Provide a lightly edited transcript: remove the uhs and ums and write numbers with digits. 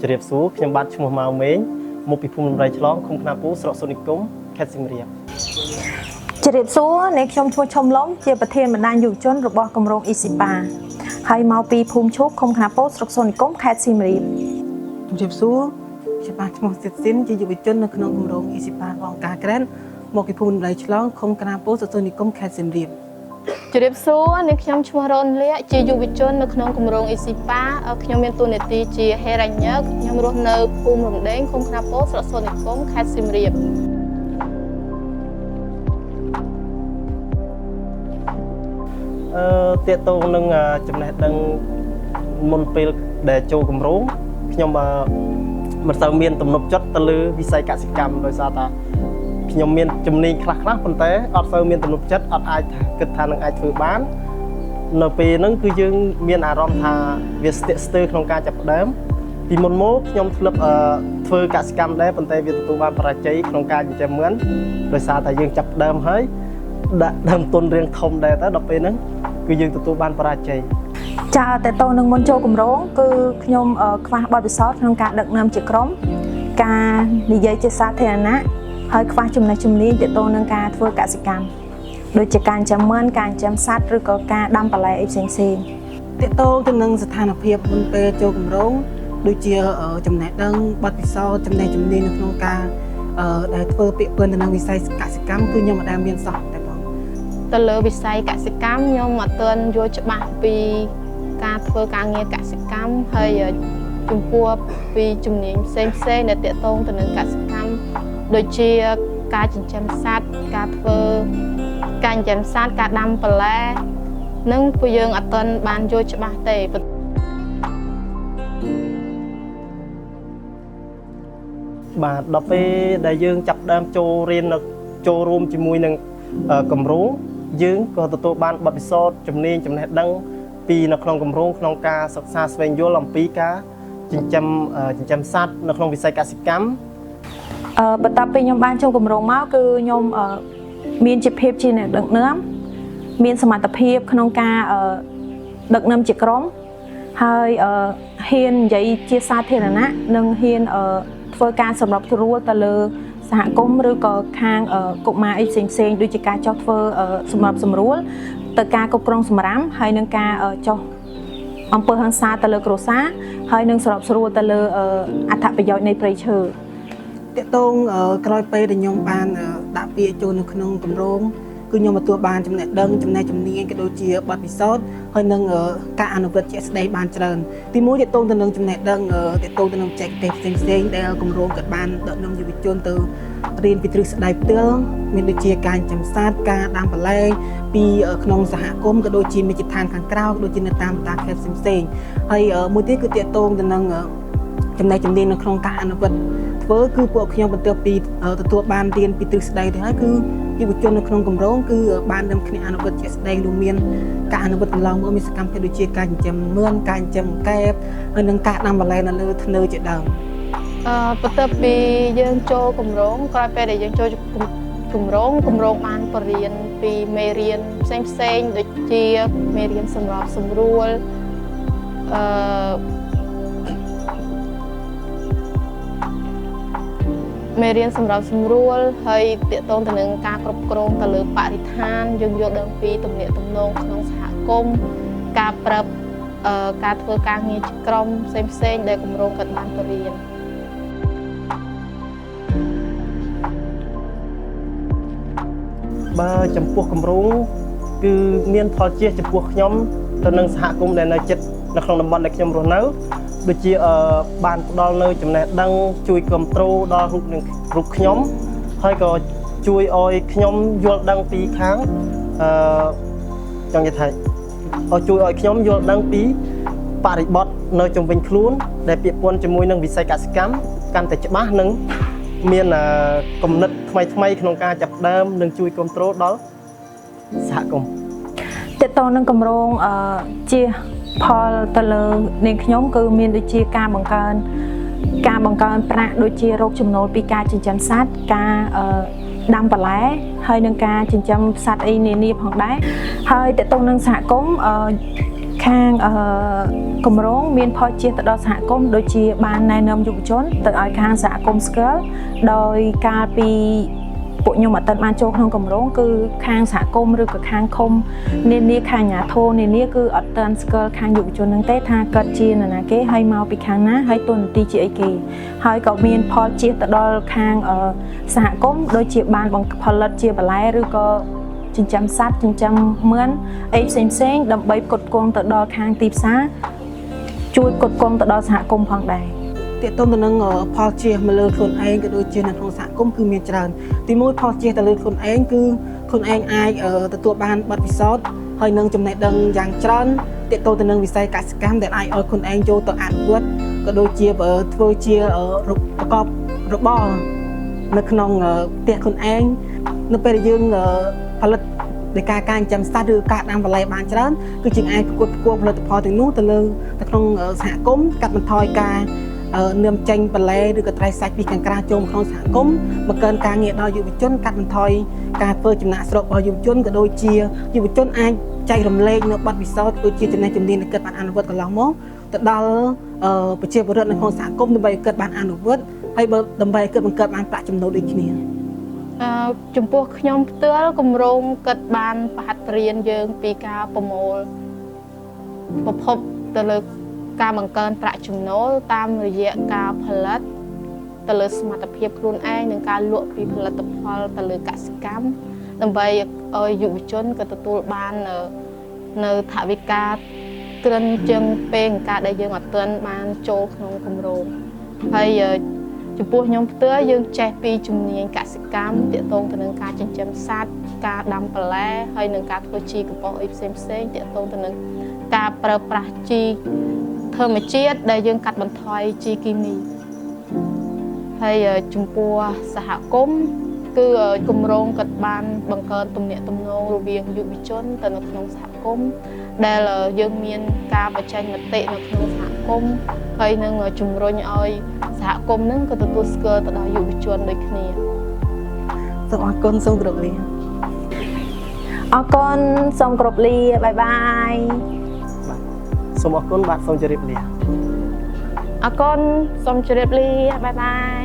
ជម្រាបសួរខ្ញុំបាទឈ្មោះម៉ៅមេងមកពីភូមិរំៃឆ្លងឃុំខ្នាពូស្រុកសូនីគមខេត្តសៀមរាប ជម្រាបសួរអ្នកខ្ញុំឈ្មោះឈុំឡុំជាប្រធានបណ្ដាញយុវជនរបស់គម្រោង ESIPA ហើយមកពីភូមិឈូកឃុំខ្នាពូស្រុកសូនីគមខេត្តសៀមរាប ជម្រាបសួរខ្ញុំបាទឈ្មោះសិតស៊ីនជាយុវជននៅក្នុងគម្រោង ESIPA របស់អង្គការក្រែនមកពីភូមិរំៃឆ្លងឃុំខ្នាពូស្រុកសូនីគមខេត្តសៀមរាប ជម្រាបសួរអ្នកខ្ញុំឈ្មោះរ៉ុនលាក់ជាយុវជននៅក្នុងគម្រោង ESIPA ខ្ញុំមានតួនាទីជាហេរ៉ាញឹកខ្ញុំរស់នៅភូមិរំដេងឃុំខ្នាពូស្រុកសូនីគមខេត្តសៀមរាប ទាក់ទងនឹងចំណេះដឹងមុនពេលដែលចូលគម្រោងខ្ញុំមិនសូវមានទំនុកចិត្តទៅលើវិស័យកសិកម្មដោយសារតែខ្ញុំមានជំនាញខ្លះៗប៉ុន្តែអត់សូវមានទំនុកចិត្តអត់អាចគិតថានឹងអាចធ្វើបាននៅពេលហ្នឹងគឺយើងមានអារម្មណ៍ថាវាស្ទាក់ស្ទើរក្នុងការចាប់ផ្ដើមពីមុនមកខ្ញុំធ្លាប់ធ្វើកសិកម្មដែរប៉ុន្តែវាទទួលបានបរាជ័យក្នុងការចិញ្ចឹមមឿនដោយសារតែយើងចាប់ផ្ដើមហើយដាក់ដើមទុនរៀងធំដែរទៅដល់ពេលហ្នឹងគឺយើងទទួលបានបរាជ័យ ចាតើតើនឹងមុនចូលគម្រោងគឺខ្ញុំខ្វះបទពិសោធន៍ក្នុងការដឹកនាំជាក្រុមការនិយាយជាសាធារណៈហើយខ្វះចំណេះជំនាញទាក់ទងនឹងការធ្វើកសិកម្មដូចជាការចាំមឿនការចាំសត្វឬក៏ការដាំបន្លែអីផ្សេងៗ ទាក់ទងទៅនឹងស្ថានភាពមុនពេលចូលគម្រោងដូចជាចំណេះដឹងបទពិសោធន៍ចំណេះជំនាញនៅក្នុងការដែលធ្វើពាក្យពើទៅនឹងវិស័យកសិកម្មគឺខ្ញុំមិនដែលមានសោះតែបង ទៅលើវិស័យកសិកម្មខ្ញុំអត់ទាន់យល់ច្បាស់ពីការធ្វើការងារកសិកម្មហើយចំពោះពីជំនាញផ្សេងៗដែលទាក់ទងទៅនឹងកសិកម្មដូចជាការចិញ្ចឹមសត្វការធ្វើការចិញ្ចឹមសត្វការដាំបន្លែនឹងពួកយើងអត់ទាន់បានយល់ច្បាស់ទេ បាទដល់ពេលដែលយើងចាប់ផ្ដើមចូលរៀនចូលរួមជាមួយនឹងគម្រោងយើងក៏ទទួលបានបទពិសោធន៍ជំនាញចំណេះដឹងពីនៅក្នុងគម្រោងក្នុងការសិក្សាស្វែងយល់អំពីការចិញ្ចឹមសត្វនៅក្នុងវិស័យកសិកម្ម បន្ទាប់ពីខ្ញុំបានចូលគម្រោងមកគឺខ្ញុំមានជាភាពជាអ្នកដឹកនាំមានសមត្ថភាពក្នុងការដឹកនាំជាក្រុមហើយហ៊ាននិយាយជាសាធារណៈនិងហ៊ានធ្វើការសម្របសម្រួលទៅលើសហគមន៍ឬក៏ខាងកុមារអីផ្សេងៗដូចជាការចោះធ្វើសម្របសម្រួលទៅការគ្រប់គ្រងសម្រាមហើយនឹងការចោះអំពើហិង្សាទៅលើគ្រួសារហើយនឹងសម្របសម្រួលទៅលើអត្ថប្រយោជន៍នៃព្រៃឈើ ទាក់ទងក្រោយពេលដែលខ្ញុំបានដាក់ពាក្យចូលនៅក្នុងគម្រោងគឺខ្ញុំទទួលបានចំណេះដឹងចំណេះជំនាញក៏ដូចជាបទពិសោធន៍ហើយនឹងការអនុវត្តជាក់ស្ដែងបានច្រើនទីមួយទាក់ទងទៅនឹងចំណេះដឹងទាក់ទងទៅនឹងបច្ចេកទេសផ្សេងៗដែលគម្រោងក៏បានដឹកនាំយុវជនទៅរៀនពីទ្រឹស្ដីផ្ទាល់មានដូចជាការចិញ្ចឹមសត្វការដាំបន្លែពីក្នុងសហគមន៍ក៏ដូចជាមេជ្ឈដ្ឋានខាងក្រៅក៏ដូចជានៅតាមតាខេត្តផ្សេងៗហើយមួយទៀតគឺទាក់ទងទៅនឹងចំណេះជំនាញនៅក្នុងការអនុវត្តធ្វើគឺពួកខ្ញុំបន្ទាប់ពីទទួលបានរៀនពីទ្រឹស្ដីទៅហើយគឺយុវជននៅក្នុងគម្រោងគឺបាននាំគ្នាអនុវត្តជាក់ស្ដែងរួមមានការអនុវត្តកន្លងមកមានសកម្មភាពដូចជាការចិញ្ចឹមមឿនការចិញ្ចឹមកែបហើយនិងការដាំបន្លែនៅលើធ្នើជាដើម បន្ទាប់ពីយើងចូលគម្រោងក្រោយពេលដែលយើងចូលគម្រោងបានបរៀនពីមេរៀនផ្សេងៗដូចជាមេរៀនសម្រាប់សម្រួលមេរៀនសម្រាប់សម្រួលហើយទាក់ទងទៅនឹងការគ្រប់គ្រងទៅលើបរិស្ថានយើងយល់ដឹងពីទំនាក់ទំនងក្នុងសហគមន៍ការប្រាប់ការធ្វើការងារជាក្រុមផ្សេងៗដែលគម្រោងគាត់បានបរៀន បើចំពោះគម្រោងគឺមានផលជាចំពោះខ្ញុំទៅនឹងសហគមន៍ដែលនៅជិតនៅក្នុងតំបន់ដែលខ្ញុំរស់នៅដូចជាបានផ្ដល់នៅចំណេះដឹងជួយគ្រប់គ្រងដល់រូបខ្ញុំហើយក៏ជួយឲ្យខ្ញុំយល់ដឹងពីខាងចង់និយាយថាជួយឲ្យខ្ញុំយល់ដឹងពីបរិបទនៅជុំវិញខ្លួនដែលពាក់ព័ន្ធជាមួយនឹងវិស័យកសិកម្មកាន់តែច្បាស់និងមានគំនិតថ្មីៗក្នុងការចាប់ផ្ដើមនិងជួយគ្រប់គ្រងដល់សហគមន៍ ទាក់ទងនឹងគម្រោងជាផលទៅលើនាងខ្ញុំគឺមានដូចជាការបង្កើនប្រាក់ដូចជារកចំណូលពីការចិញ្ចឹមសត្វការដាំបន្លែហើយនឹងការចិញ្ចឹមសត្វអីនានាផងដែរហើយទាក់ទងនឹងសហគមន៍ខ ខាងគម្រោងមានផលជាទៅដល់សហគមន៍ដូចជាបានណែនាំយុវជនទៅឲ្យខាងសហគមន៍ស្គាល់ដោយកាលពីពួកខ្ញុំអត់ទាន់បានចូលក្នុងគម្រោងគឺខាងសហគមន៍ឬក៏ខាងឃុំនានាខាងអាជ្ញាធរនានាគឺអត់ទាន់ស្គាល់ខាងយុវជនហ្នឹងទេថាគាត់ជានរណាគេហើយមកពីខាងណាហើយតួនាទីជាអីគេហើយក៏មានផលជាទៅដល់ខាងសហគមន៍ដូចជាបានបង្ផលិតជាបន្លែឬក៏ចិញ្ចឹមសត្វចិញ្ចឹមមឿនអីផ្សេងៗដើម្បីផ្គត់ផ្គង់ទៅដល់ខាងទីផ្សារជួយផ្គត់ផ្គង់ទៅដល់សហគមន៍ផងដែរ ទាក់ទងទៅនឹងផលជាមកលើខ្លួនឯងក៏ដូចជានៅក្នុងសហគមន៍គឺមានច្រើនទីមួយផលជាទៅលើខ្លួនឯងគឺខ្លួនឯងអាចទទួលបានបទពិសោធន៍ហើយនឹងចំណេះដឹងយ៉ាងច្រើនទាក់ទងទៅនឹងវិស័យកសិកម្មដែលអាចឲ្យខ្លួនឯងចូលទៅអនុវត្តក៏ដូចជាធ្វើជាប្រកបរបរនៅក្នុងផ្ទះខ្លួនឯងនៅពេលដែលយើងផលិតដោយការចិញ្ចឹមសត្វឬការដាំបន្លែបានច្រើនគឺជាអាចប្រកួតប្រគំផលិតផលទាំងនោះទៅក្នុងសហគមន៍កាត់បន្ថយការនាំចេញបន្លែឬក៏ត្រីសាច់ពីខាងក្រៅចូលក្នុងសហគមន៍បង្កើនការងារដល់យុវជនកាត់បន្ថយការធ្វើចំណាកស្រុករបស់យុវជនក៏ដូចជាយុវជនអាចចែករំលែកនៅបទពិសោធន៍ដូចជាចំណេះជំនាញដែលគាត់បានអនុវត្តកន្លងមកទៅដល់ប្រជាពលរដ្ឋនៅក្នុងសហគមន៍ដើម្បីឲ្យគាត់បានអនុវត្តហើយដើម្បីឲ្យគាត់បង្កើតបានប្រាក់ចំណូលដូចគ្នា ចំពោះខ្ញុំផ្ទាល់គម្រោងគិតបានប្រហាត់រៀនយើងពីការប្រមូលប្រភពទៅលើការបង្កើនប្រាក់ចំណូលតាមរយៈការផលិតទៅលើសមត្ថភាពខ្លួនឯងនិងការលក់ពីផលិតផលទៅលើកសិកម្មដើម្បីឲ្យយុវជនក៏ទទួលបាននៅថវិកាត្រឹមជាងពេលការដែលយើងអត់ទាន់បានចូលក្នុងគម្រោងហើយចំពោះខ្ញុំផ្ទាល់យើងចេះពីជំនាញកសិកម្មទាក់ទងទៅនឹងការចិញ្ចឹមសត្វការដាំបន្លែហើយនឹងការធ្វើជីកំប៉ុស្តអីផ្សេងៗទាក់ទងទៅនឹងការប្រើប្រាស់ជីធម្មជាតិដែលយើងកាត់បន្ថយជីគីមីហើយចំពោះសហគមន៍គឺគម្រោងក៏បានបង្កើនទំនាក់ទំនងរវាងយុវជនទៅនៅក្នុងសហគមន៍ដែលយើងមានការបញ្ចេញមតិនៅក្នុងសហគមន៍ហើយនឹងជំរុញឲ្យសហគមន៍នឹងក៏ទទួលស្គាល់ទៅដល់យុវជនដូចគ្នា សូមអរគុណសូមគោរពលា អរគុណសូមគោរពលាបាយបាយ សូមអរគុណបាទសូមជម្រាបលា អរគុណសូមជម្រាបលាបាយបាយ